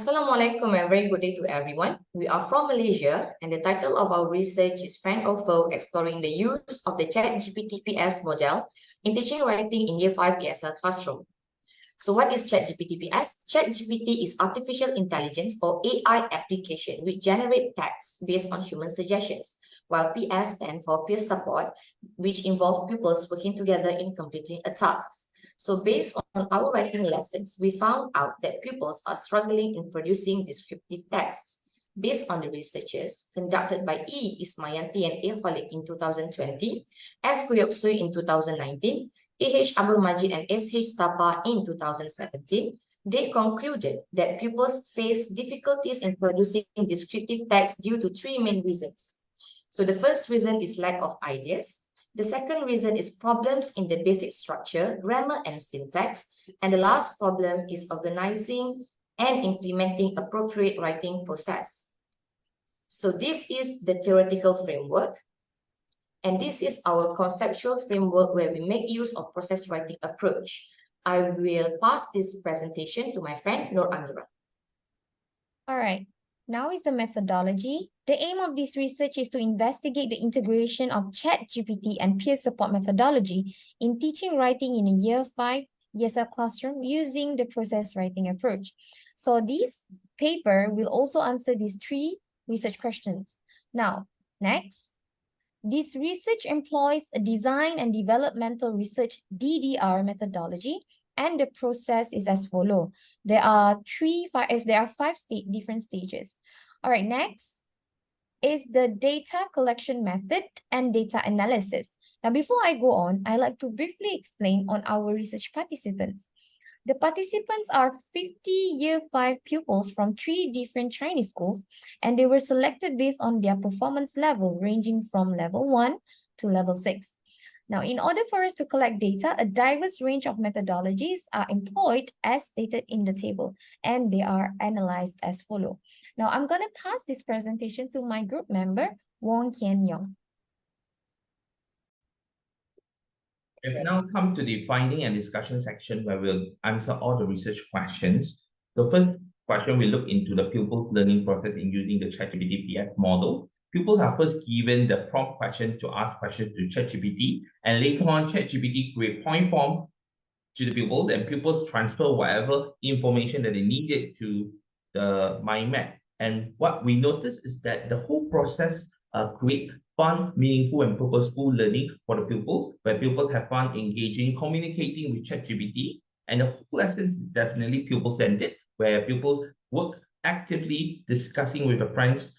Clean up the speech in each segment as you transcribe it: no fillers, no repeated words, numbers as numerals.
Assalamualaikum and very good day to everyone. We are from Malaysia and the title of our research is Friend or Foe, exploring the use of the Chatgptps model in teaching writing in Year 5 ESL classroom. So what is Chatgptps? ChatGPT is artificial intelligence or AI application which generate text based on human suggestions, while PS stands for peer support, which involve pupils working together in completing a task. So based on our writing lessons, we found out that pupils are struggling in producing descriptive texts. Based on the researches conducted by E. Ismayanti and A. Khalid in 2020, S. Kuyoksui in 2019, A.H. Abdul Majid and S.H. Tapa in 2017, they concluded that pupils face difficulties in producing descriptive text due to three main reasons. So the first reason is lack of ideas. The second reason is problems in the basic structure, grammar, and syntax. And the last problem is organizing and implementing appropriate writing process. So this is the theoretical framework. And this is our conceptual framework where we make use of process writing approach. I will pass this presentation to my friend Nur Amira. All right. Now is the methodology. The aim of this research is to investigate the integration of ChatGPT and peer support methodology in teaching writing in a Year 5 ESL classroom using the process writing approach. So this paper will also answer these three research questions. Now, next, this research employs a design and developmental research DDR methodology, and the process is as follows. There are five different stages. All right, next is the data collection method and data analysis. Now, before I go on, I'd like to briefly explain on our research participants. The participants are 50 Year 5 pupils from 3 different Chinese schools, and they were selected based on their performance level, ranging from level 1 to level 6. Now, in order for us to collect data, a diverse range of methodologies are employed as stated in the table, and they are analyzed as follows. Now, I'm going to pass this presentation to my group member, Wong Kian Yong. We've now come to the finding and discussion section where we'll answer all the research questions. The first question, we look into the pupils' learning process in using the Chatgptps model. Pupils are first given the prompt question to ask questions to ChatGPT, and later on, ChatGPT create point form to the pupils, and pupils transfer whatever information that they needed to the mind map. And what we notice is that the whole process create fun, meaningful, and purposeful learning for the pupils, where pupils have fun engaging, communicating with ChatGPT, and the whole lesson is definitely pupil-centered, where pupils work actively discussing with their friends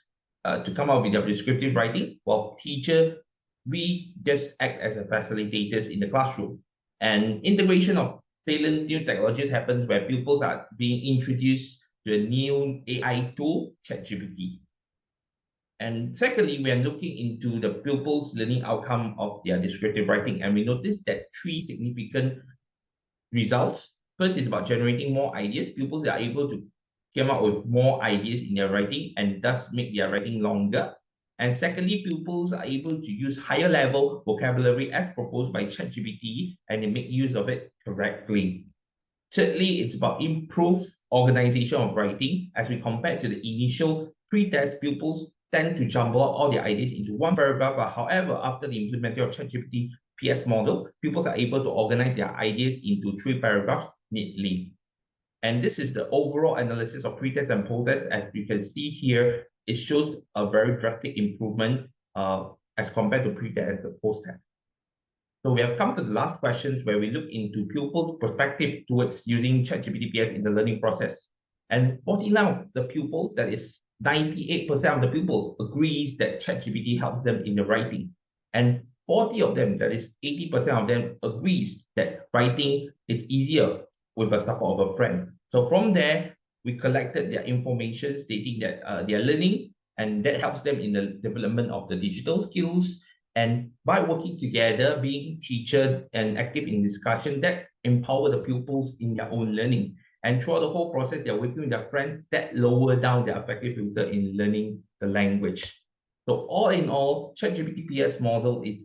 to come up with their descriptive writing, while we just act as a facilitators in the classroom. And integration of salient new technologies happens where pupils are being introduced to a new AI tool, ChatGPT. And secondly, we are looking into the pupils' learning outcome of their descriptive writing, and we notice that three significant results. First is about generating more ideas. Pupils are able to come up with more ideas in their writing and thus make their writing longer. And secondly, pupils are able to use higher level vocabulary as proposed by ChatGPT, and they make use of it correctly. Thirdly, it's about improved organization of writing. As we compare to the initial pre-test, pupils tend to jumble up all their ideas into one paragraph. But however, after the implementation of ChatGPT PS model, pupils are able to organize their ideas into 3 paragraphs neatly. And this is the overall analysis of pre-test and post-test. As you can see here, it shows a very drastic improvement as compared to pre-test and the post-test. So we have come to the last questions where we look into pupils' perspective towards using ChatGPTps in the learning process. And 49 the pupils, that is 98% of the pupils, agrees that ChatGPT helps them in the writing. And 40 of them, that is 80% of them, agrees that writing is easier with the support of a friend. So from there, we collected their information stating that they are learning, and that helps them in the development of the digital skills. And by working together, being teacher and active in discussion, that empower the pupils in their own learning. And throughout the whole process, they're working with their friends, that lower down their affective filter in learning the language. So all in all, ChatGPTps model is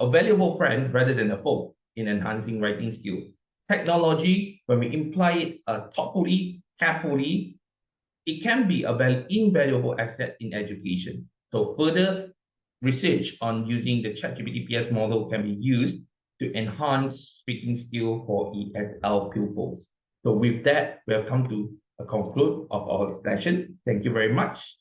a valuable friend rather than a foe in enhancing writing skills. Technology, when we imply it thoughtfully, carefully, it can be a very invaluable asset in education. So further research on using the Chatgptps model can be used to enhance speaking skill for ESL pupils. So with that, we have come to a conclude of our session. Thank you very much.